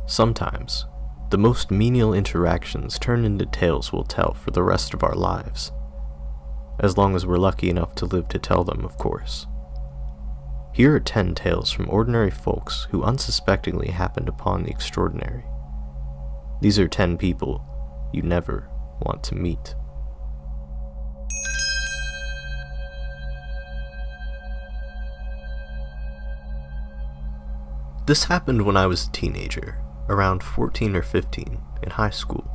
Sometimes, the most menial interactions turn into tales we'll tell for the rest of our lives. As long as we're lucky enough to live to tell them, of course. Here are 10 tales from ordinary folks who unsuspectingly happened upon the extraordinary. These are 10 people you never want to meet. This happened when I was a teenager, around 14 or 15, in high school.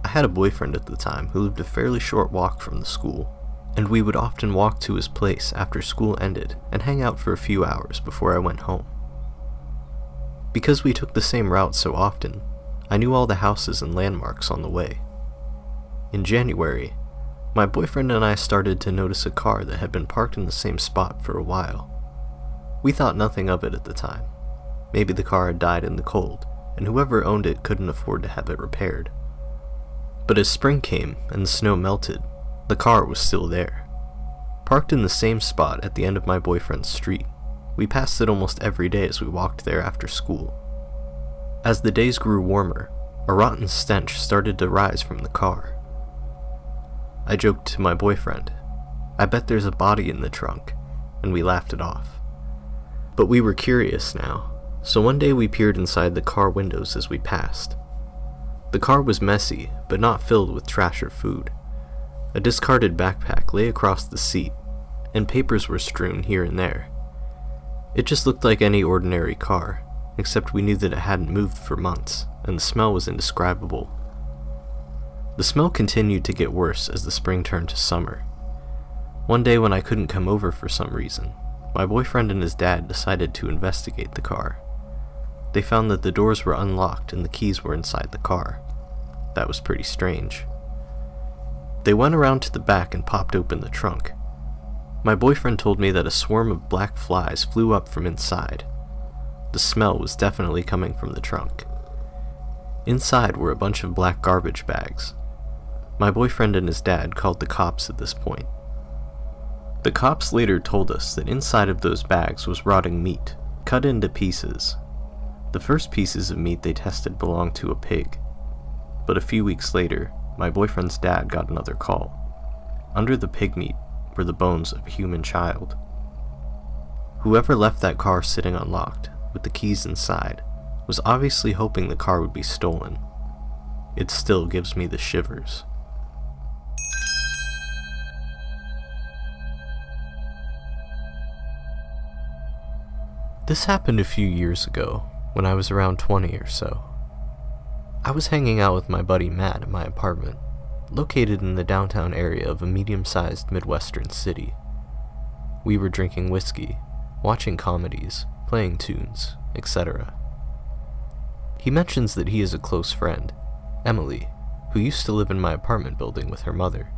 I had a boyfriend at the time who lived a fairly short walk from the school, and we would often walk to his place after school ended and hang out for a few hours before I went home. Because we took the same route so often, I knew all the houses and landmarks on the way. In January, my boyfriend and I started to notice a car that had been parked in the same spot for a while. We thought nothing of it at the time. Maybe the car had died in the cold, and whoever owned it couldn't afford to have it repaired. But as spring came and the snow melted, the car was still there. Parked in the same spot at the end of my boyfriend's street, we passed it almost every day as we walked there after school. As the days grew warmer, a rotten stench started to rise from the car. I joked to my boyfriend, "I bet there's a body in the trunk," and we laughed it off. But we were curious now, so one day we peered inside the car windows as we passed. The car was messy, but not filled with trash or food. A discarded backpack lay across the seat, and papers were strewn here and there. It just looked like any ordinary car, except we knew that it hadn't moved for months, and the smell was indescribable. The smell continued to get worse as the spring turned to summer. One day when I couldn't come over for some reason, my boyfriend and his dad decided to investigate the car. They found that the doors were unlocked and the keys were inside the car. That was pretty strange. They went around to the back and popped open the trunk. My boyfriend told me that a swarm of black flies flew up from inside. The smell was definitely coming from the trunk. Inside were a bunch of black garbage bags. My boyfriend and his dad called the cops at this point. The cops later told us that inside of those bags was rotting meat, cut into pieces. The first pieces of meat they tested belonged to a pig. But a few weeks later, my boyfriend's dad got another call. Under the pig meat were the bones of a human child. Whoever left that car sitting unlocked, with the keys inside, was obviously hoping the car would be stolen. It still gives me the shivers. This happened a few years ago, when I was around 20 or so. I was hanging out with my buddy Matt at my apartment, located in the downtown area of a medium-sized Midwestern city. We were drinking whiskey, watching comedies, playing tunes, etc. He mentions that he is a close friend, Emily, who used to live in my apartment building with her mother.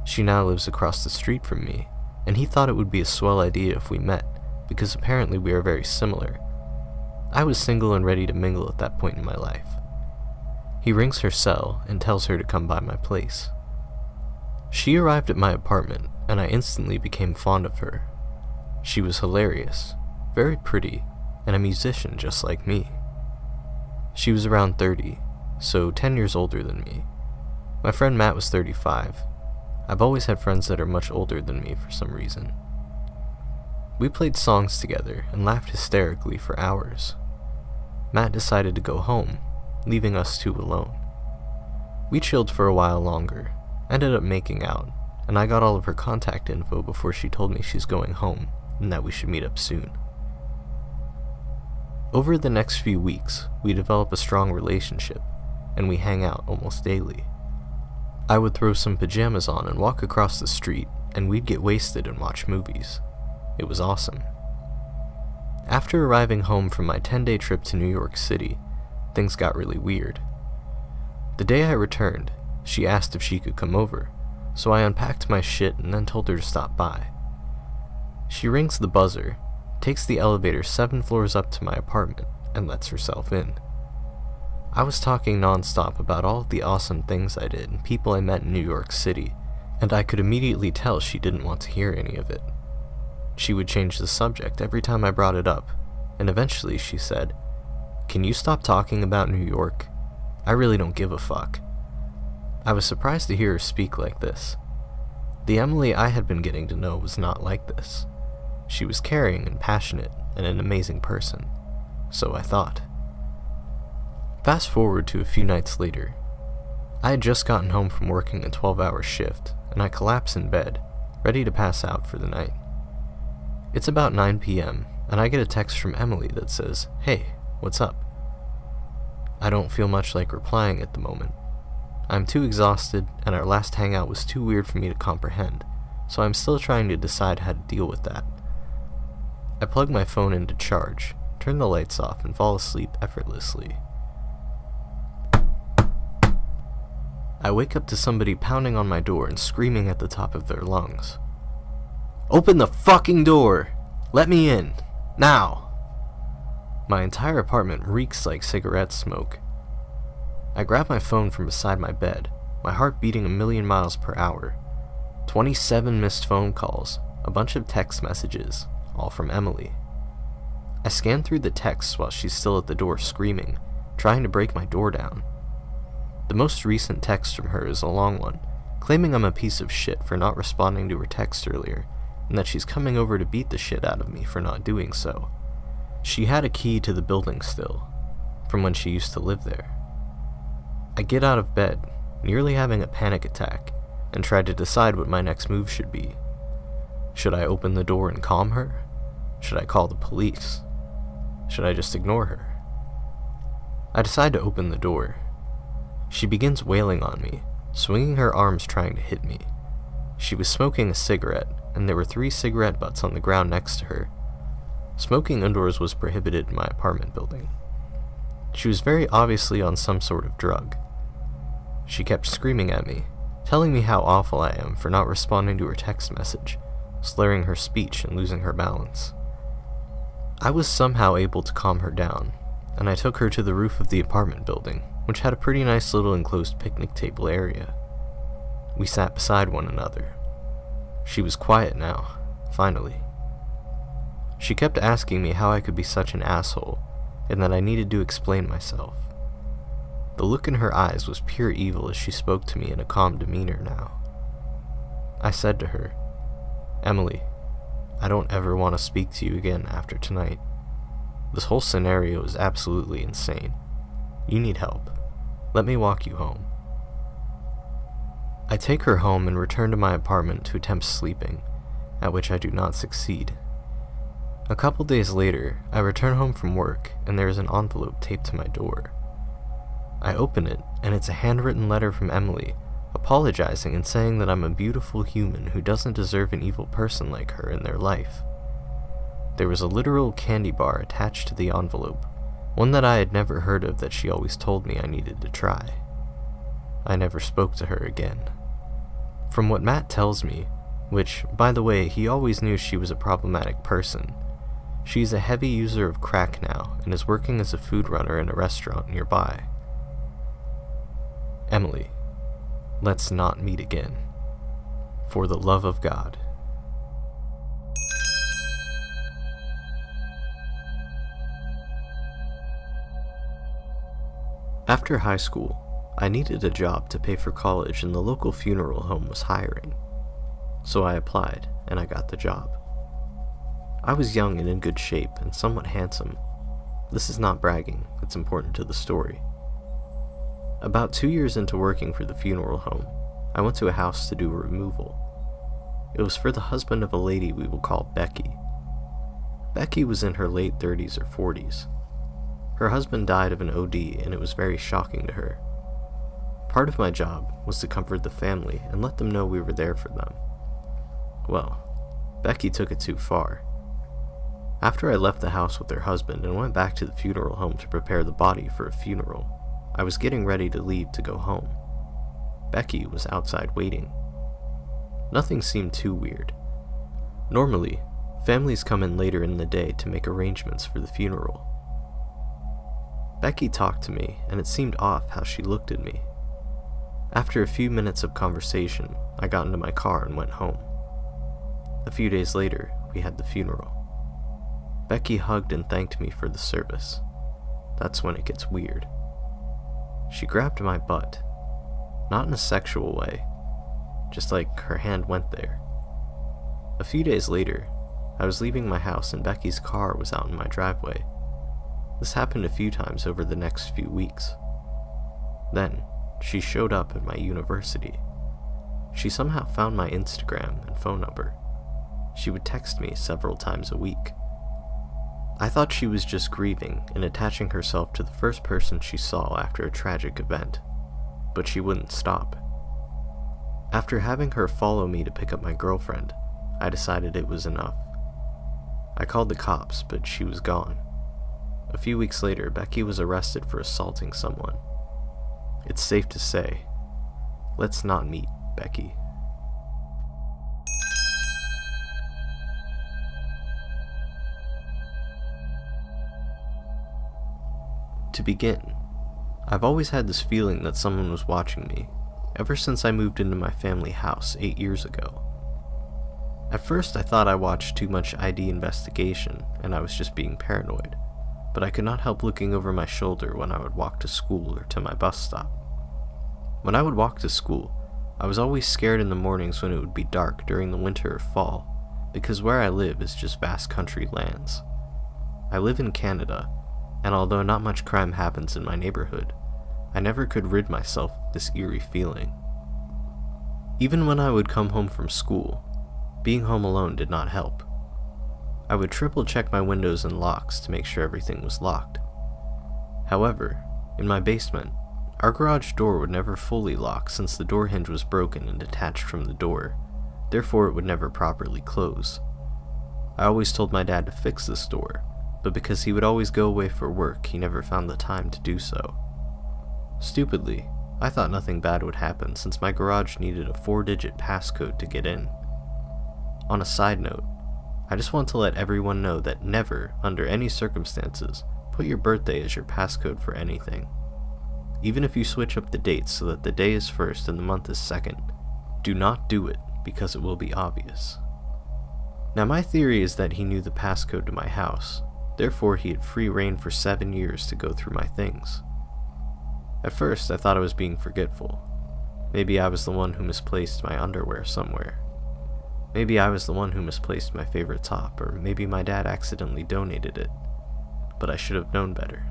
She now lives across the street from me, and he thought it would be a swell idea if we met, because apparently we are very similar. I was single and ready to mingle at that point in my life. He rings her cell and tells her to come by my place. She arrived at my apartment, and I instantly became fond of her. She was hilarious, very pretty, and a musician just like me. She was around 30, so 10 years older than me. My friend Matt was 35. I've always had friends that are much older than me for some reason. We played songs together and laughed hysterically for hours. Matt decided to go home, leaving us two alone. We chilled for a while longer, ended up making out, and I got all of her contact info before she told me she's going home and that we should meet up soon. Over the next few weeks, we develop a strong relationship, and we hang out almost daily. I would throw some pajamas on and walk across the street, and we'd get wasted and watch movies. It was awesome. After arriving home from my 10-day trip to New York City, things got really weird. The day I returned, she asked if she could come over, so I unpacked my shit and then told her to stop by. She rings the buzzer, takes the elevator 7 floors up to my apartment, and lets herself in. I was talking non-stop about all of the awesome things I did and people I met in New York City, and I could immediately tell she didn't want to hear any of it. She would change the subject every time I brought it up, and eventually she said, Can you stop talking about New York? I really don't give a fuck." I was surprised to hear her speak like this. The Emily I had been getting to know was not like this. She was caring and passionate and an amazing person. So I thought. Fast forward to a few nights later. I had just gotten home from working a 12-hour shift, and I collapse in bed, ready to pass out for the night. It's about 9 p.m., and I get a text from Emily that says, "Hey, what's up?" I don't feel much like replying at the moment. I'm too exhausted, and our last hangout was too weird for me to comprehend, so I'm still trying to decide how to deal with that. I plug my phone into charge, turn the lights off, and fall asleep effortlessly. I wake up to somebody pounding on my door and screaming at the top of their lungs. "Open the fucking door! Let me in! Now!" My entire apartment reeks like cigarette smoke. I grab my phone from beside my bed, my heart beating 1,000,000 miles per hour. 27 missed phone calls, a bunch of text messages, all from Emily. I scan through the texts while she's still at the door screaming, trying to break my door down. The most recent text from her is a long one, claiming I'm a piece of shit for not responding to her text earlier, and that she's coming over to beat the shit out of me for not doing so. She had a key to the building still, from when she used to live there. I get out of bed, nearly having a panic attack, and try to decide what my next move should be. Should I open the door and calm her? Should I call the police? Should I just ignore her? I decide to open the door. She begins wailing on me, swinging her arms trying to hit me. She was smoking a cigarette, and there were 3 cigarette butts on the ground next to her. Smoking indoors was prohibited in my apartment building. She was very obviously on some sort of drug. She kept screaming at me, telling me how awful I am for not responding to her text message, slurring her speech and losing her balance. I was somehow able to calm her down, and I took her to the roof of the apartment building, which had a pretty nice little enclosed picnic table area. We sat beside one another. She was quiet now, finally. She kept asking me how I could be such an asshole, and that I needed to explain myself. The look in her eyes was pure evil as she spoke to me in a calm demeanor now. I said to her, "Emily, I don't ever want to speak to you again after tonight. This whole scenario is absolutely insane. You need help. Let me walk you home." I take her home and return to my apartment to attempt sleeping, at which I do not succeed. A couple days later, I return home from work and there is an envelope taped to my door. I open it and it's a handwritten letter from Emily, apologizing and saying that I'm a beautiful human who doesn't deserve an evil person like her in their life. There was a literal candy bar attached to the envelope, one that I had never heard of that she always told me I needed to try. I never spoke to her again. From what Matt tells me, which, by the way, he always knew she was a problematic person, she's a heavy user of crack now and is working as a food runner in a restaurant nearby. Emily, let's not meet again. For the love of God. After high school, I needed a job to pay for college and the local funeral home was hiring. So I applied, and I got the job. I was young and in good shape and somewhat handsome. This is not bragging, it's important to the story. About 2 years into working for the funeral home, I went to a house to do a removal. It was for the husband of a lady we will call Becky. Becky was in her late 30s or 40s. Her husband died of an OD and it was very shocking to her. Part of my job was to comfort the family and let them know we were there for them. Well, Becky took it too far. After I left the house with her husband and went back to the funeral home to prepare the body for a funeral, I was getting ready to leave to go home. Becky was outside waiting. Nothing seemed too weird. Normally, families come in later in the day to make arrangements for the funeral. Becky talked to me, and it seemed off how she looked at me. After a few minutes of conversation, I got into my car and went home. A few days later, we had the funeral. Becky hugged and thanked me for the service. that's when it gets weird. She grabbed my butt, not in a sexual way, just like her hand went there. A few days later, I was leaving my house and Becky's car was out in my driveway. This happened a few times over the next few weeks. Then, she showed up at my university. She somehow found my Instagram and phone number. She would text me several times a week. I thought she was just grieving and attaching herself to the first person she saw after a tragic event, but she wouldn't stop. After having her follow me to pick up my girlfriend, I decided it was enough. I called the cops, but she was gone. A few weeks later, Becky was arrested for assaulting someone. It's safe to say, let's not meet Becky. To begin, I've always had this feeling that someone was watching me, ever since I moved into my family house 8 years ago. At first I thought I watched too much ID investigation and I was just being paranoid, but I could not help looking over my shoulder when I would walk to school or to my bus stop. When I would walk to school, I was always scared in the mornings when it would be dark during the winter or fall, because where I live is just vast country lands. I live in Canada, and although not much crime happens in my neighborhood, I never could rid myself of this eerie feeling. Even when I would come home from school, being home alone did not help. I would triple check my windows and locks to make sure everything was locked. However, in my basement, our garage door would never fully lock since the door hinge was broken and detached from the door, therefore it would never properly close. I always told my dad to fix this door, but because he would always go away for work, he never found the time to do so. Stupidly, I thought nothing bad would happen since my garage needed a 4-digit passcode to get in. On a side note, I just want to let everyone know that never, under any circumstances, put your birthday as your passcode for anything. Even if you switch up the dates so that the day is first and the month is second, do not do it because it will be obvious. Now my theory is that he knew the passcode to my house, therefore he had free reign for 7 years to go through my things. At first I thought I was being forgetful. Maybe I was the one who misplaced my underwear somewhere. Maybe I was the one who misplaced my favorite top, or maybe my dad accidentally donated it. But I should have known better.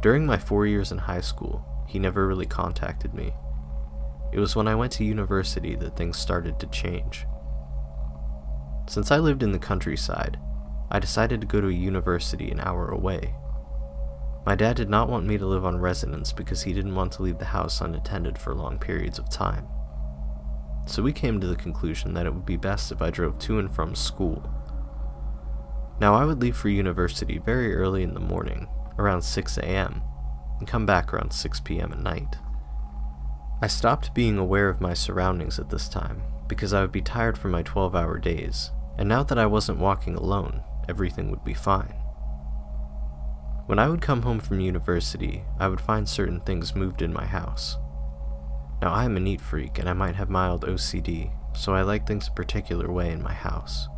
During my 4 years in high school, he never really contacted me. It was when I went to university that things started to change. Since I lived in the countryside, I decided to go to a university an hour away. My dad did not want me to live on residence because he didn't want to leave the house unattended for long periods of time. So we came to the conclusion that it would be best if I drove to and from school. Now I would leave for university very early in the morning, around 6 a.m., and come back around 6 p.m. at night. I stopped being aware of my surroundings at this time because I would be tired from my 12-hour days, and now that I wasn't walking alone, everything would be fine. When I would come home from university, I would find certain things moved in my house. Now I am a neat freak and I might have mild OCD, so I like things a particular way in my house.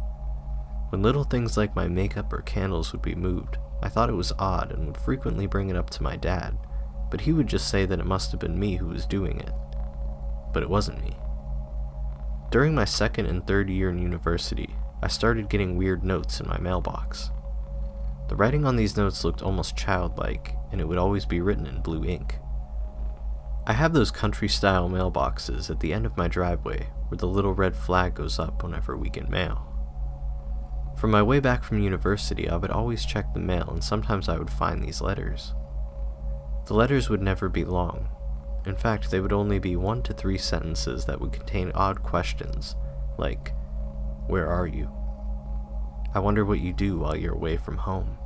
When little things like my makeup or candles would be moved, I thought it was odd and would frequently bring it up to my dad, but he would just say that it must have been me who was doing it. But it wasn't me. During my 2nd and 3rd year in university, I started getting weird notes in my mailbox. The writing on these notes looked almost childlike, and it would always be written in blue ink. I have those country-style mailboxes at the end of my driveway where the little red flag goes up whenever we get mail. From my way back from university, I would always check the mail and sometimes I would find these letters. The letters would never be long. In fact, they would only be 1 to 3 sentences that would contain odd questions, like, "Where are you? I wonder what you do while you're away from home.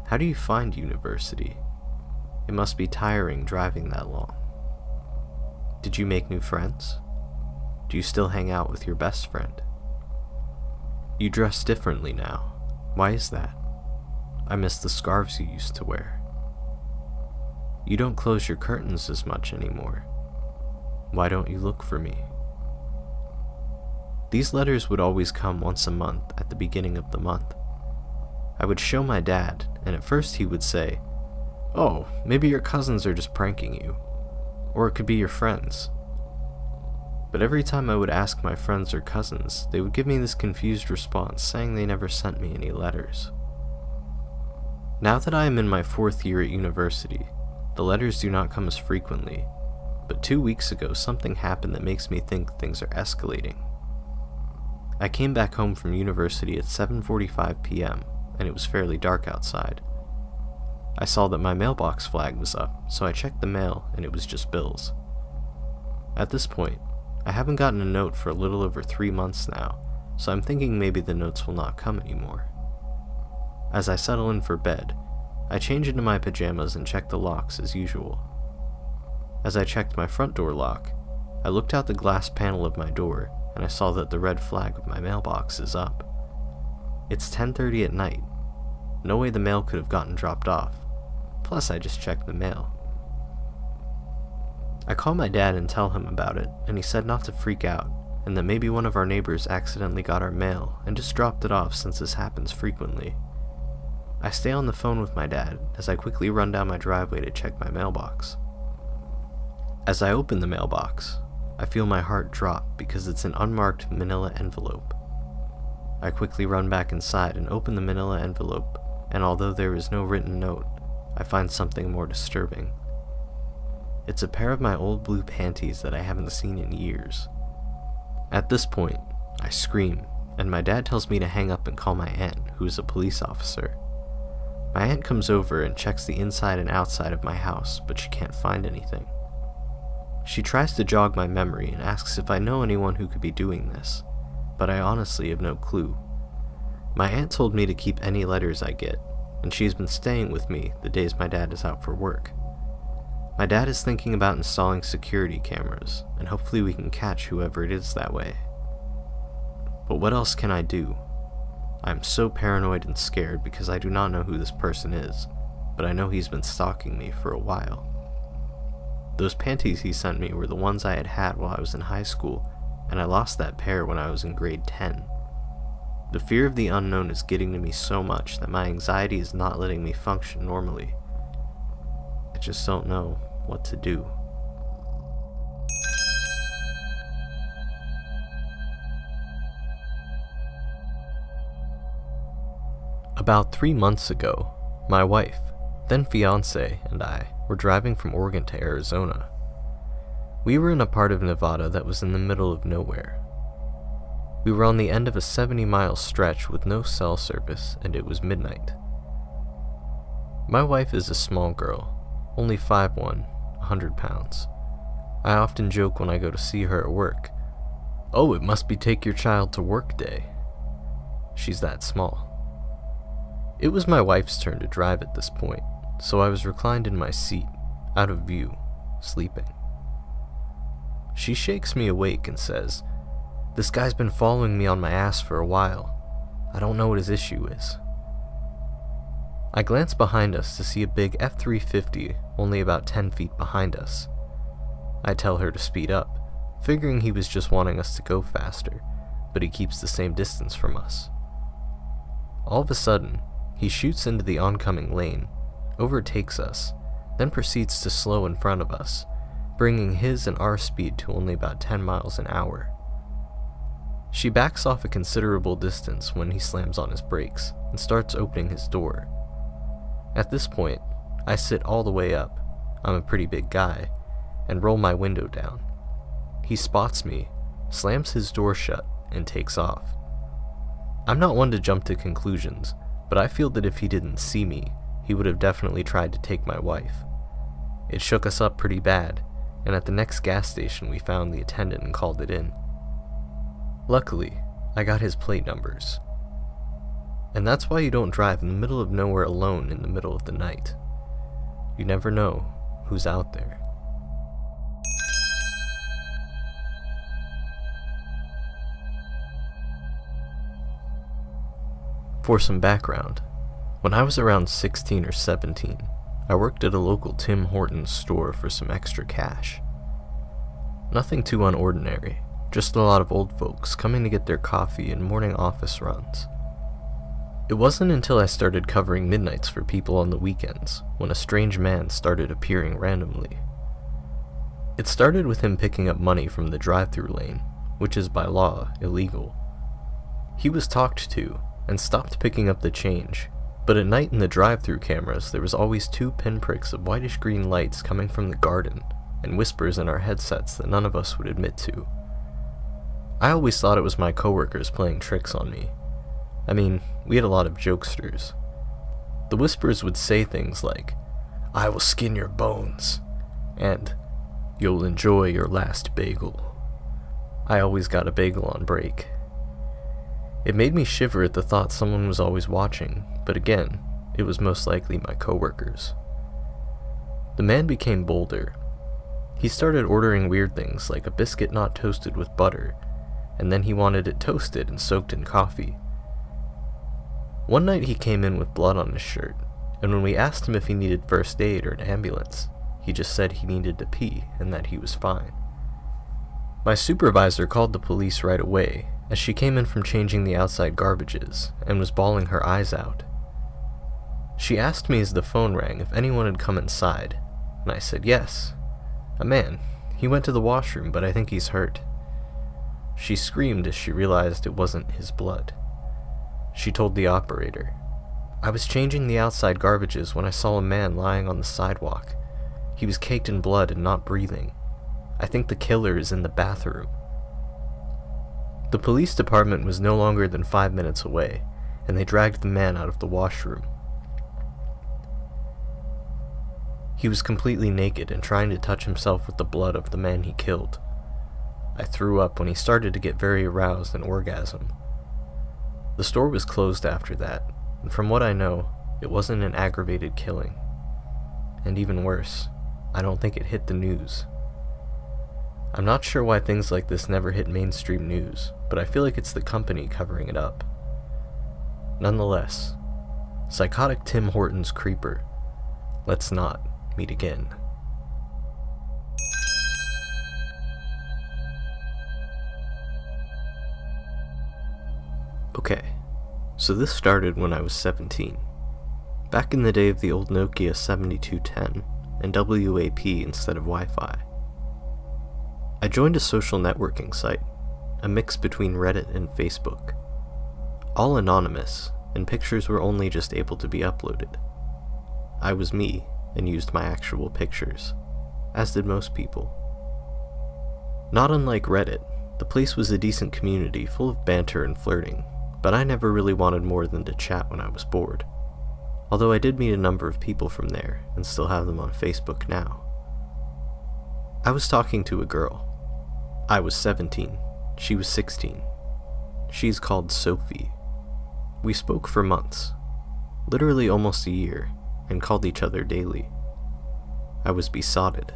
How do you find university? It must be tiring driving that long. Did you make new friends? Do you still hang out with your best friend? You dress differently now. Why is that? I miss the scarves you used to wear. You don't close your curtains as much anymore. Why don't you look for me?" These letters would always come once a month at the beginning of the month. I would show my dad, and at first he would say, "Oh, maybe your cousins are just pranking you. Or it could be your friends." But every time I would ask my friends or cousins, they would give me this confused response saying they never sent me any letters. Now that I am in my 4th year at university, the letters do not come as frequently, but 2 weeks ago something happened that makes me think things are escalating. I came back home from university at 7:45 p.m., and it was fairly dark outside. I saw that my mailbox flag was up, so I checked the mail and it was just bills. At this point, I haven't gotten a note for a little over 3 months now, so I'm thinking maybe the notes will not come anymore. As I settle in for bed, I change into my pajamas and check the locks as usual. As I checked my front door lock, I looked out the glass panel of my door and I saw that the red flag of my mailbox is up. It's 10:30 at night. No way the mail could have gotten dropped off. Plus, I just checked the mail. I call my dad and tell him about it, and he said not to freak out, and that maybe one of our neighbors accidentally got our mail and just dropped it off since this happens frequently. I stay on the phone with my dad as I quickly run down my driveway to check my mailbox. As I open the mailbox, I feel my heart drop because it's an unmarked manila envelope. I quickly run back inside and open the manila envelope, and although there is no written note, I find something more disturbing. It's a pair of my old blue panties that I haven't seen in years. At this point, I scream, and my dad tells me to hang up and call my aunt, who is a police officer. My aunt comes over and checks the inside and outside of my house, but she can't find anything. She tries to jog my memory and asks if I know anyone who could be doing this, but I honestly have no clue. My aunt told me to keep any letters I get, and she's been staying with me the days my dad is out for work. My dad is thinking about installing security cameras, and hopefully we can catch whoever it is that way. But what else can I do? I am so paranoid and scared because I do not know who this person is, but I know he's been stalking me for a while. Those panties he sent me were the ones I had had while I was in high school, and I lost that pair when I was in grade 10. The fear of the unknown is getting to me so much that my anxiety is not letting me function normally. I just don't know what to do. About 3 months ago, my wife, then fiance, and I were driving from Oregon to Arizona. We were in a part of Nevada that was in the middle of nowhere. We were on the end of a 70-mile stretch with no cell service, and it was midnight. My wife is a small girl, only 5'1", 100 pounds. I often joke when I go to see her at work, "Oh, it must be take your child to work day." She's that small. It was my wife's turn to drive at this point, so I was reclined in my seat, out of view, sleeping. She shakes me awake and says, "This guy's been following me on my ass for a while. I don't know what his issue is." I glance behind us to see a big F-350 only about 10 feet behind us. I tell her to speed up, figuring he was just wanting us to go faster, but he keeps the same distance from us. All of a sudden, he shoots into the oncoming lane, overtakes us, then proceeds to slow in front of us, bringing his and our speed to only about 10 miles an hour. She backs off a considerable distance when he slams on his brakes and starts opening his door. At this point, I sit all the way up, I'm a pretty big guy, and roll my window down. He spots me, slams his door shut, and takes off. I'm not one to jump to conclusions, but I feel that if he didn't see me, he would have definitely tried to take my wife. It shook us up pretty bad, and at the next gas station we found the attendant and called it in. Luckily, I got his plate numbers. And that's why you don't drive in the middle of nowhere alone in the middle of the night. You never know who's out there. For some background, when I was around 16 or 17, I worked at a local Tim Hortons store for some extra cash. Nothing too unordinary, just a lot of old folks coming to get their coffee and morning office runs. It wasn't until I started covering midnights for people on the weekends when a strange man started appearing randomly. It started with him picking up money from the drive-thru lane, which is by law illegal. He was talked to and stopped picking up the change, but at night in the drive-thru cameras there was always 2 pinpricks of whitish green lights coming from the garden and whispers in our headsets that none of us would admit to. I always thought it was my coworkers playing tricks on me. I mean, we had a lot of jokesters. The whispers would say things like, "I will skin your bones," and "You'll enjoy your last bagel." I always got a bagel on break. It made me shiver at the thought someone was always watching, but again, it was most likely my coworkers. The man became bolder. He started ordering weird things like a biscuit not toasted with butter, and then he wanted it toasted and soaked in coffee. One night he came in with blood on his shirt, and when we asked him if he needed first aid or an ambulance, he just said he needed to pee and that he was fine. My supervisor called the police right away, as she came in from changing the outside garbages and was bawling her eyes out. She asked me as the phone rang if anyone had come inside, and I said yes. A man. He went to the washroom, but I think he's hurt. She screamed as she realized it wasn't his blood. She told the operator, "I was changing the outside garbages when I saw a man lying on the sidewalk. He was caked in blood and not breathing. I think the killer is in the bathroom." The police department was no longer than 5 minutes away, and they dragged the man out of the washroom. He was completely naked and trying to touch himself with the blood of the man he killed. I threw up when he started to get very aroused and orgasm. The store was closed after that, and from what I know, it wasn't an aggravated killing. And even worse, I don't think it hit the news. I'm not sure why things like this never hit mainstream news, but I feel like it's the company covering it up. Nonetheless, psychotic Tim Horton's creeper. Let's not meet again. Okay, so this started when I was 17. Back in the day of the old Nokia 7210 and WAP instead of Wi-Fi. I joined a social networking site, a mix between Reddit and Facebook. All anonymous, and pictures were only just able to be uploaded. I was me, and used my actual pictures, as did most people. Not unlike Reddit, the place was a decent community full of banter and flirting, but I never really wanted more than to chat when I was bored. Although I did meet a number of people from there, and still have them on Facebook now. I was talking to a girl. I was 17, she was 16. She's called Sophie. We spoke for months, literally almost a year, and called each other daily. I was besotted.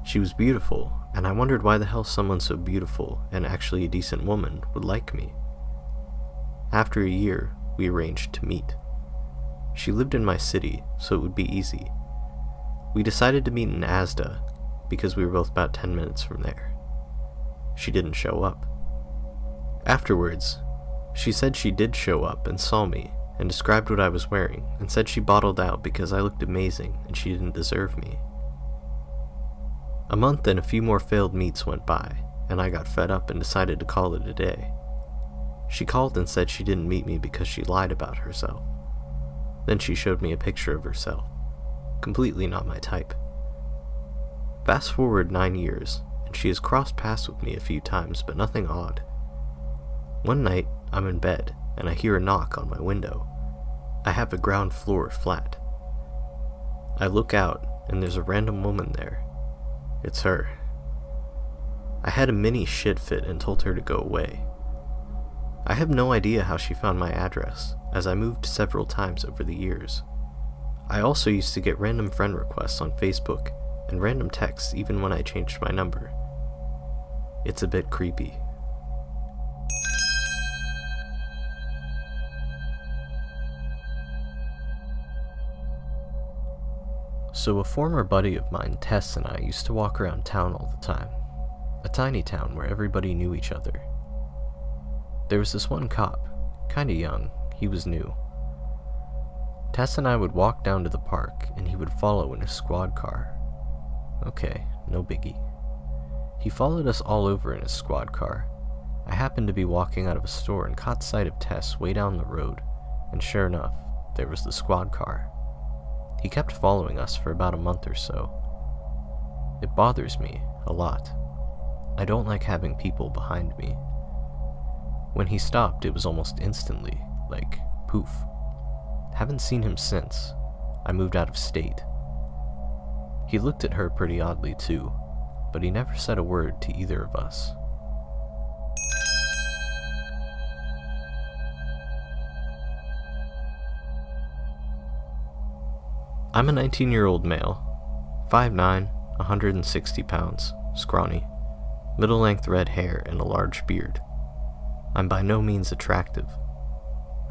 She was beautiful, and I wondered why the hell someone so beautiful and actually a decent woman would like me. After a year, we arranged to meet. She lived in my city, so it would be easy. We decided to meet in Asda, because we were both about 10 minutes from there. She didn't show up. Afterwards, she said she did show up and saw me, and described what I was wearing, and said she bottled out because I looked amazing and she didn't deserve me. A month and a few more failed meets went by, and I got fed up and decided to call it a day. She called and said she didn't meet me because she lied about herself. Then she showed me a picture of herself. Completely not my type. Fast forward 9 years, and she has crossed paths with me a few times, but nothing odd. One night, I'm in bed, and I hear a knock on my window. I have a ground floor flat. I look out, and there's a random woman there. It's her. I had a mini shit fit and told her to go away. I have no idea how she found my address, as I moved several times over the years. I also used to get random friend requests on Facebook, and random texts even when I changed my number. It's a bit creepy. So a former buddy of mine, Tess, and I used to walk around town all the time. A tiny town where everybody knew each other. There was this one cop, kinda young. he was new. Tess and I would walk down to the park, and he would follow in his squad car. Okay, no biggie. He followed us all over in his squad car. I happened to be walking out of a store and caught sight of Tess way down the road, and sure enough, there was the squad car. He kept following us for about a month or so. It bothers me a lot. I don't like having people behind me. When he stopped, it was almost instantly, like, poof. Haven't seen him since. I moved out of state. He looked at her pretty oddly too, but he never said a word to either of us. I'm a 19-year-old male, 5'9", 160 pounds, scrawny, middle-length red hair and a large beard. I'm by no means attractive.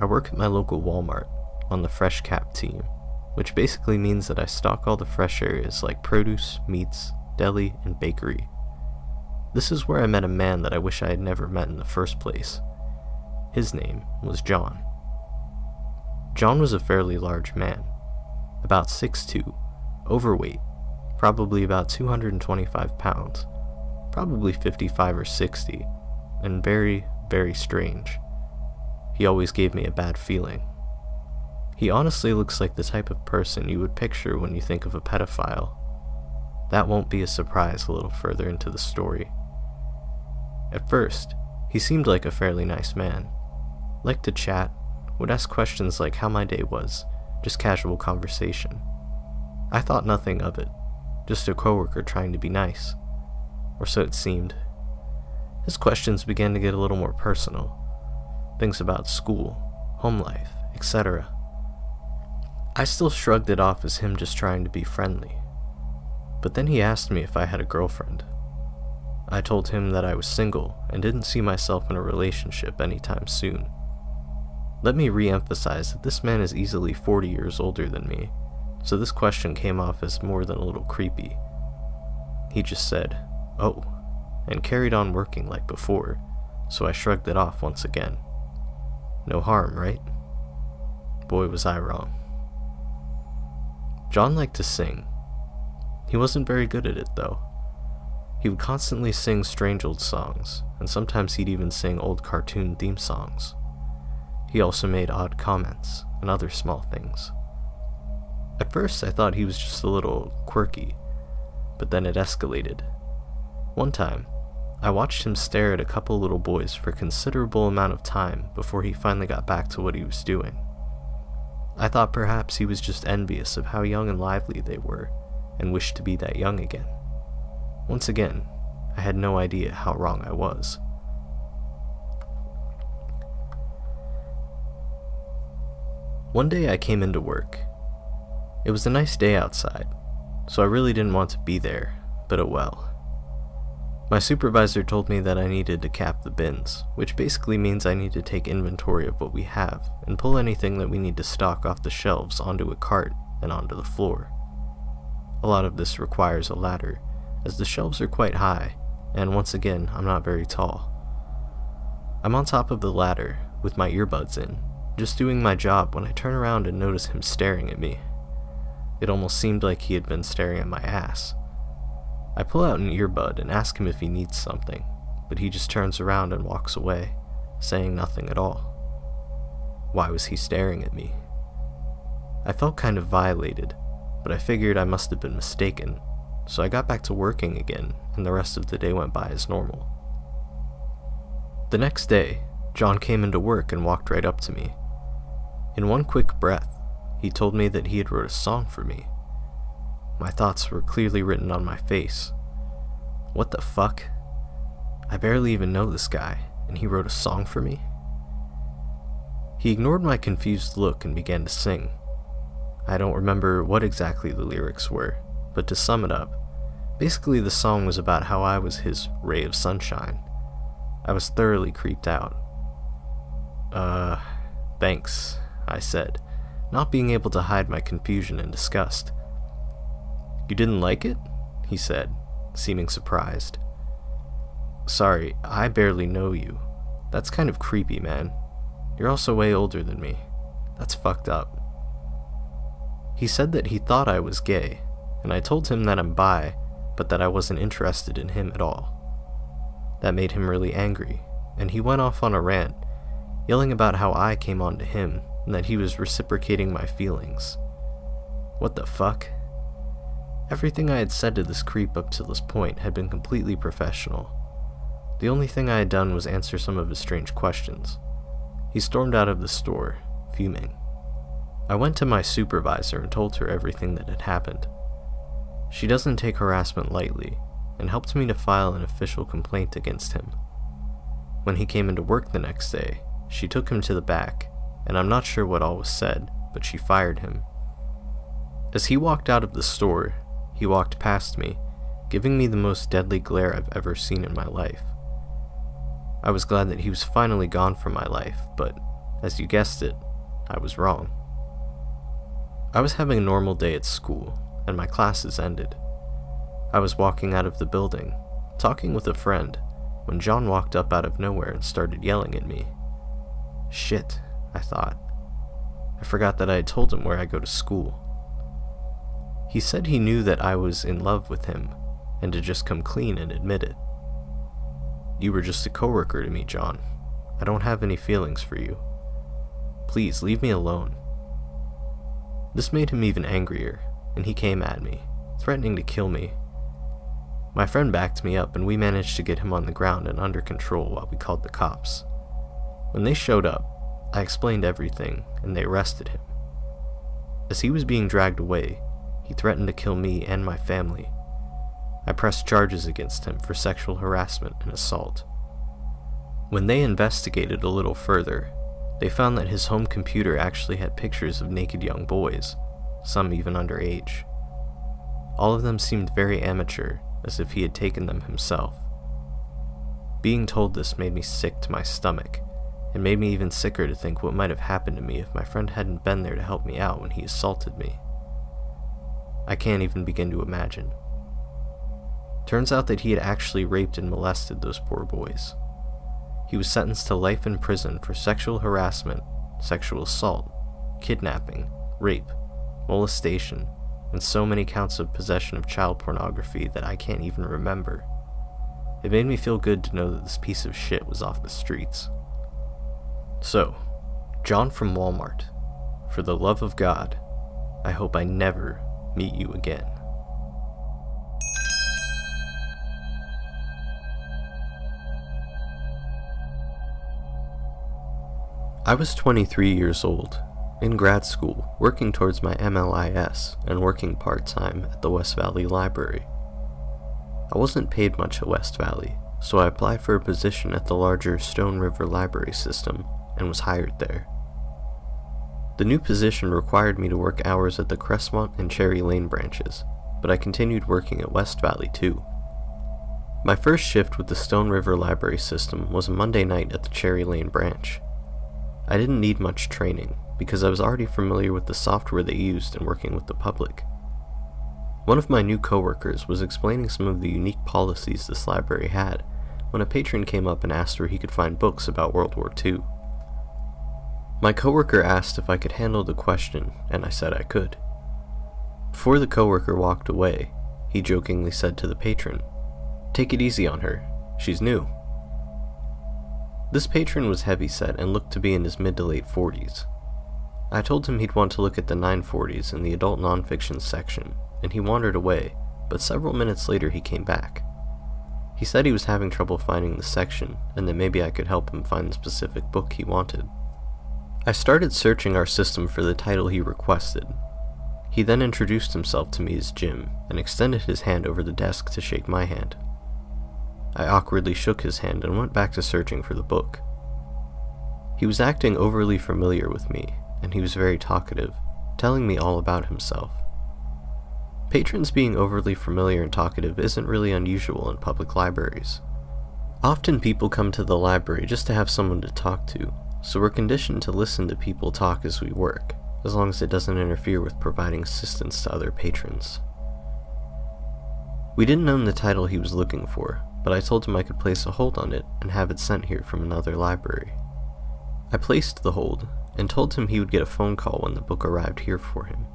I work at my local Wal-Mart on the fresh cap team, which basically means that I stock all the fresh areas like produce, meats, deli, and bakery. This is where I met a man that I wish I had never met in the first place. His name was John. John was a fairly large man, about 6'2", overweight, probably about 225 pounds, probably 55 or 60, and very, very strange. He always gave me a bad feeling. He honestly looks like the type of person you would picture when you think of a pedophile. That won't be a surprise a little further into the story. At first, he seemed like a fairly nice man. Liked to chat, would ask questions like how my day was, just casual conversation. I thought nothing of it, just a coworker trying to be nice. Or so it seemed. His questions began to get a little more personal. Things about school, home life, etc. I still shrugged it off as him just trying to be friendly. But then he asked me if I had a girlfriend. I told him that I was single and didn't see myself in a relationship anytime soon. Let me re-emphasize that this man is easily 40 years older than me, so this question came off as more than a little creepy. He just said, "Oh," and carried on working like before, so I shrugged it off once again. No harm, right? Boy, was I wrong. John liked to sing. He wasn't very good at it, though. He would constantly sing strange old songs, and sometimes he'd even sing old cartoon theme songs. He also made odd comments and other small things. At first, I thought he was just a little quirky, but then it escalated. One time, I watched him stare at a couple little boys for a considerable amount of time before he finally got back to what he was doing. I thought perhaps he was just envious of how young and lively they were, and wished to be that young again. Once again, I had no idea how wrong I was. One day I came into work. It was a nice day outside, so I really didn't want to be there, but oh well. My supervisor told me that I needed to cap the bins, which basically means I need to take inventory of what we have and pull anything that we need to stock off the shelves onto a cart and onto the floor. A lot of this requires a ladder, as the shelves are quite high, and once again, I'm not very tall. I'm on top of the ladder, with my earbuds in, just doing my job when I turn around and notice him staring at me. It almost seemed like he had been staring at my ass. I pull out an earbud and ask him if he needs something, but he just turns around and walks away, saying nothing at all. Why was he staring at me? I felt kind of violated, but I figured I must have been mistaken, so I got back to working again, and the rest of the day went by as normal. The next day, John came into work and walked right up to me. In one quick breath, he told me that he had wrote a song for me. My thoughts were clearly written on my face. What the fuck? I barely even know this guy, and he wrote a song for me? He ignored my confused look and began to sing. I don't remember what exactly the lyrics were, but to sum it up, basically the song was about how I was his ray of sunshine. I was thoroughly creeped out. Thanks, I said, not being able to hide my confusion and disgust. You didn't like it? He said, seeming surprised. Sorry, I barely know you. That's kind of creepy, man. You're also way older than me. That's fucked up. He said that he thought I was gay, and I told him that I'm bi, but that I wasn't interested in him at all. That made him really angry, and he went off on a rant, yelling about how I came on to him and that he was reciprocating my feelings. What the fuck? Everything I had said to this creep up to this point had been completely professional. The only thing I had done was answer some of his strange questions. He stormed out of the store, fuming. I went to my supervisor and told her everything that had happened. She doesn't take harassment lightly, and helped me to file an official complaint against him. When he came into work the next day, she took him to the back, and I'm not sure what all was said, but she fired him. As he walked out of the store, he walked past me, giving me the most deadly glare I've ever seen in my life. I was glad that he was finally gone from my life, but, as you guessed it, I was wrong. I was having a normal day at school, and my classes ended. I was walking out of the building, talking with a friend, when John walked up out of nowhere and started yelling at me. Shit, I thought. I forgot that I had told him where I go to school. He said he knew that I was in love with him, and to just come clean and admit it. You were just a coworker to me, John. I don't have any feelings for you. Please, leave me alone. This made him even angrier, and he came at me, threatening to kill me. My friend backed me up, and we managed to get him on the ground and under control while we called the cops. When they showed up, I explained everything, and they arrested him. As he was being dragged away, he threatened to kill me and my family. I pressed charges against him for sexual harassment and assault. When they investigated a little further, they found that his home computer actually had pictures of naked young boys, some even underage. All of them seemed very amateur, as if he had taken them himself. Being told this made me sick to my stomach, and made me even sicker to think what might have happened to me if my friend hadn't been there to help me out when he assaulted me. I can't even begin to imagine. Turns out that he had actually raped and molested those poor boys. He was sentenced to life in prison for sexual harassment, sexual assault, kidnapping, rape, molestation, and so many counts of possession of child pornography that I can't even remember. It made me feel good to know that this piece of shit was off the streets. So, John from Wal-Mart, for the love of God, I hope I never meet you again. I was 23 years old, in grad school, working towards my MLIS and working part-time at the West Valley Library. I wasn't paid much at West Valley, so I applied for a position at the larger Stone River Library System and was hired there. The new position required me to work hours at the Crestmont and Cherry Lane branches, but I continued working at West Valley too. My first shift with the Stone River Library System was a Monday night at the Cherry Lane branch. I didn't need much training, because I was already familiar with the software they used and working with the public. One of my new coworkers was explaining some of the unique policies this library had when a patron came up and asked where he could find books about World War II. My coworker asked if I could handle the question, and I said I could. Before the coworker walked away, he jokingly said to the patron, "Take it easy on her, she's new." This patron was heavyset and looked to be in his mid to late 40s. I told him he'd want to look at the 940s in the adult nonfiction section, and he wandered away, but several minutes later he came back. He said he was having trouble finding the section, and that maybe I could help him find the specific book he wanted. I started searching our system for the title he requested. He then introduced himself to me as Jim, and extended his hand over the desk to shake my hand. I awkwardly shook his hand and went back to searching for the book. He was acting overly familiar with me, and he was very talkative, telling me all about himself. Patrons being overly familiar and talkative isn't really unusual in public libraries. Often people come to the library just to have someone to talk to, so we're conditioned to listen to people talk as we work, as long as it doesn't interfere with providing assistance to other patrons. We didn't own the title he was looking for, but I told him I could place a hold on it and have it sent here from another library. I placed the hold and told him he would get a phone call when the book arrived here for him.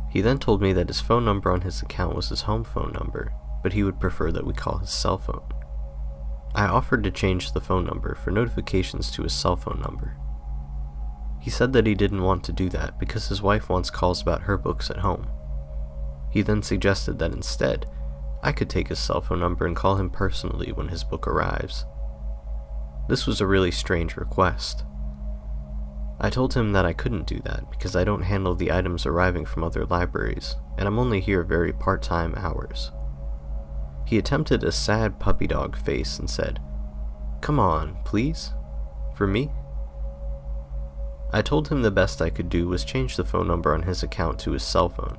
He then told me that his phone number on his account was his home phone number, but he would prefer that we call his cell phone. I offered to change the phone number for notifications to his cell phone number. He said that he didn't want to do that because his wife wants calls about her books at home. He then suggested that instead, I could take his cell phone number and call him personally when his book arrives. This was a really strange request. I told him that I couldn't do that because I don't handle the items arriving from other libraries, and I'm only here very part-time hours. He attempted a sad puppy dog face and said, "Come on, please? For me?" I told him the best I could do was change the phone number on his account to his cell phone.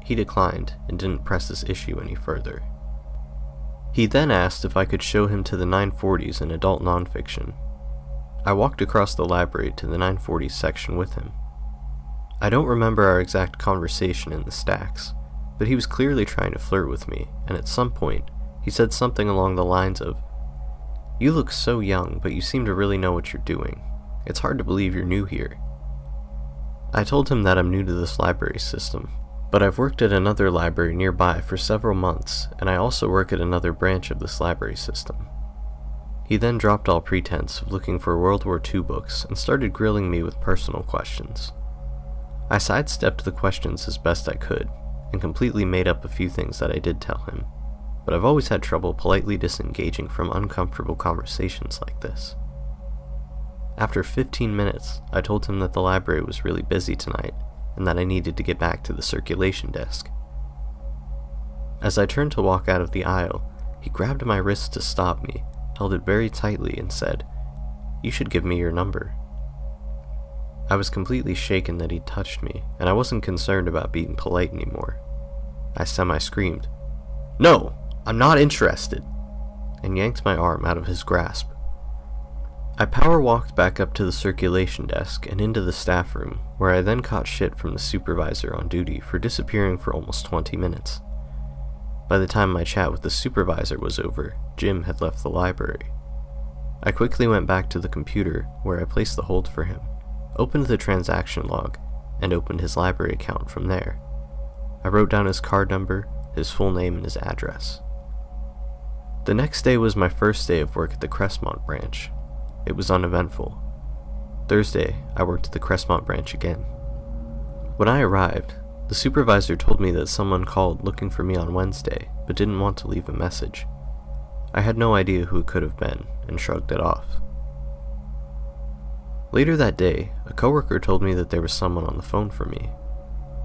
He declined and didn't press this issue any further. He then asked if I could show him to the 940s in adult nonfiction. I walked across the library to the 940s section with him. I don't remember our exact conversation in the stacks, but he was clearly trying to flirt with me, and at some point, he said something along the lines of, "You look so young, but you seem to really know what you're doing. It's hard to believe you're new here." I told him that I'm new to this library system, but I've worked at another library nearby for several months, and I also work at another branch of this library system. He then dropped all pretense of looking for World War II books and started grilling me with personal questions. I sidestepped the questions as best I could, and completely made up a few things that I did tell him, but I've always had trouble politely disengaging from uncomfortable conversations like this. After 15 minutes, I told him that the library was really busy tonight, and that I needed to get back to the circulation desk. As I turned to walk out of the aisle, he grabbed my wrist to stop me, held it very tightly, and said, "You should give me your number." I was completely shaken that he touched me, and I wasn't concerned about being polite anymore. I semi-screamed, "No, I'm not interested," and yanked my arm out of his grasp. I power-walked back up to the circulation desk and into the staff room, where I then caught shit from the supervisor on duty for disappearing for almost 20 minutes. By the time my chat with the supervisor was over, Jim had left the library. I quickly went back to the computer, where I placed the hold for him, opened the transaction log, and opened his library account from there. I wrote down his card number, his full name, and his address. The next day was my first day of work at the Crestmont branch. It was uneventful. Thursday, I worked at the Crestmont branch again. When I arrived, the supervisor told me that someone called looking for me on Wednesday, but didn't want to leave a message. I had no idea who it could have been, and shrugged it off. Later that day, a coworker told me that there was someone on the phone for me.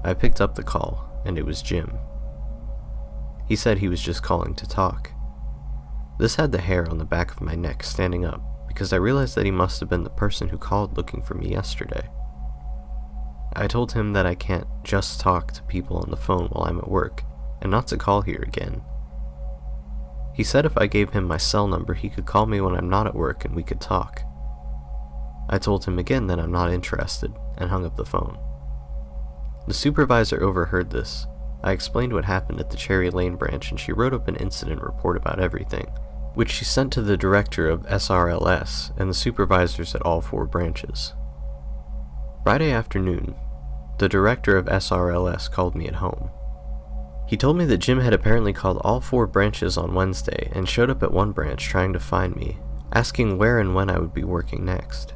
I picked up the call, and it was Jim. He said he was just calling to talk. This had the hair on the back of my neck standing up, because I realized that he must have been the person who called looking for me yesterday. I told him that I can't just talk to people on the phone while I'm at work, and not to call here again. He said if I gave him my cell number, he could call me when I'm not at work and we could talk. I told him again that I'm not interested, and hung up the phone. The supervisor overheard this. I explained what happened at the Cherry Lane branch, and she wrote up an incident report about everything, which she sent to the director of SRLS and the supervisors at all 4 branches. Friday afternoon, the director of SRLS called me at home. He told me that Jim had apparently called all 4 branches on Wednesday and showed up at one branch trying to find me, asking where and when I would be working next.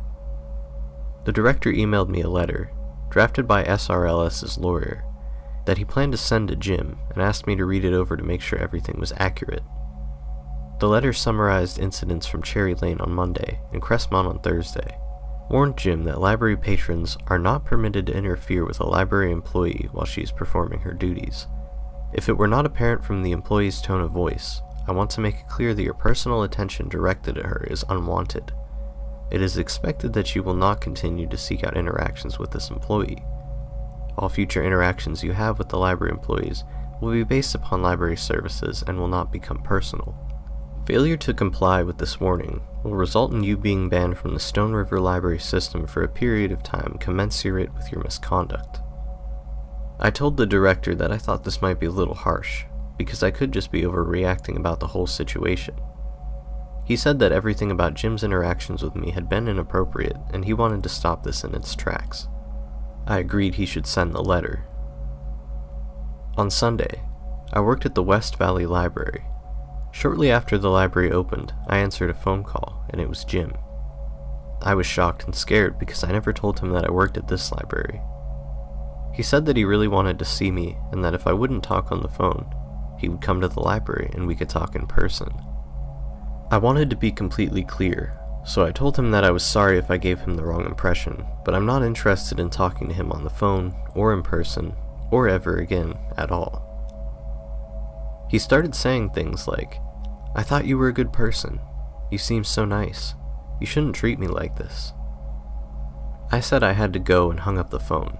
The director emailed me a letter, drafted by SRLS's lawyer, that he planned to send to Jim, and asked me to read it over to make sure everything was accurate. The letter summarized incidents from Cherry Lane on Monday and Crestmont on Thursday, warned Jim that library patrons are not permitted to interfere with a library employee while she is performing her duties. If it were not apparent from the employee's tone of voice, I want to make it clear that your personal attention directed at her is unwanted. It is expected that you will not continue to seek out interactions with this employee. All future interactions you have with the library employees will be based upon library services and will not become personal. Failure to comply with this warning will result in you being banned from the Stone River Library system for a period of time commensurate with your misconduct. I told the director that I thought this might be a little harsh, because I could just be overreacting about the whole situation. He said that everything about Jim's interactions with me had been inappropriate, and he wanted to stop this in its tracks. I agreed he should send the letter. On Sunday, I worked at the West Valley Library. Shortly after the library opened, I answered a phone call, and it was Jim. I was shocked and scared because I never told him that I worked at this library. He said that he really wanted to see me, and that if I wouldn't talk on the phone, he would come to the library and we could talk in person. I wanted to be completely clear, so I told him that I was sorry if I gave him the wrong impression, but I'm not interested in talking to him on the phone, or in person, or ever again at all. He started saying things like, "I thought you were a good person. You seem so nice. You shouldn't treat me like this." I said I had to go and hung up the phone.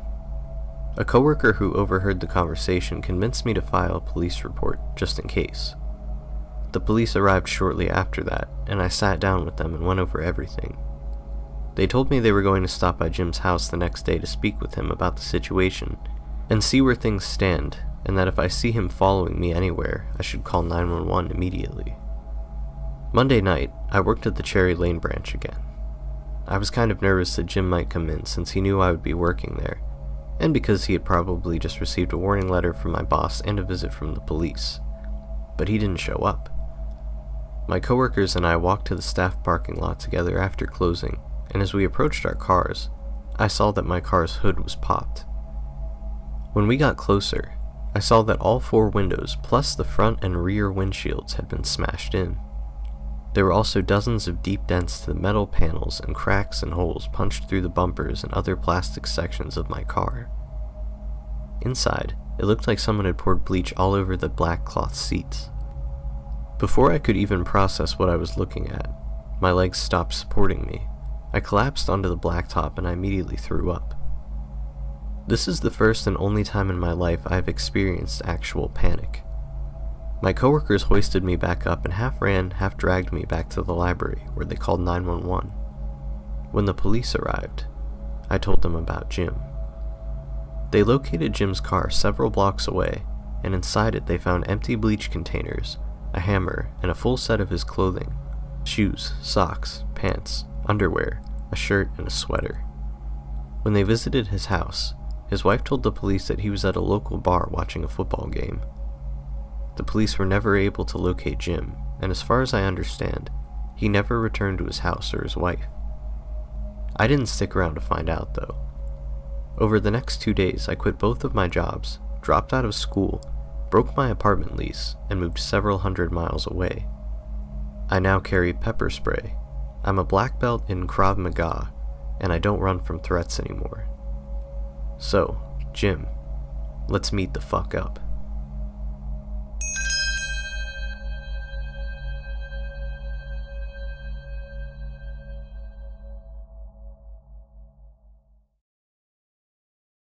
A coworker who overheard the conversation convinced me to file a police report, just in case. The police arrived shortly after that, and I sat down with them and went over everything. They told me they were going to stop by Jim's house the next day to speak with him about the situation, and see where things stand, and that if I see him following me anywhere, I should call 911 immediately. Monday night, I worked at the Cherry Lane branch again. I was kind of nervous that Jim might come in since he knew I would be working there, and because he had probably just received a warning letter from my boss and a visit from the police. But he didn't show up. My coworkers and I walked to the staff parking lot together after closing, and as we approached our cars, I saw that my car's hood was popped. When we got closer, I saw that all 4 windows plus the front and rear windshields had been smashed in. There were also dozens of deep dents to the metal panels and cracks and holes punched through the bumpers and other plastic sections of my car. Inside, it looked like someone had poured bleach all over the black cloth seats. Before I could even process what I was looking at, my legs stopped supporting me. I collapsed onto the blacktop and I immediately threw up. This is the first and only time in my life I have experienced actual panic. My coworkers hoisted me back up and half ran, half dragged me back to the library, where they called 911. When the police arrived, I told them about Jim. They located Jim's car several blocks away, and inside it they found empty bleach containers, a hammer, and a full set of his clothing: shoes, socks, pants, underwear, a shirt, and a sweater. When they visited his house, his wife told the police that he was at a local bar watching a football game. The police were never able to locate Jim, and as far as I understand, he never returned to his house or his wife. I didn't stick around to find out, though. Over the next 2 days, I quit both of my jobs, dropped out of school, broke my apartment lease, and moved several hundred miles away. I now carry pepper spray. I'm a black belt in Krav Maga, and I don't run from threats anymore. So, Jim, let's meet the fuck up.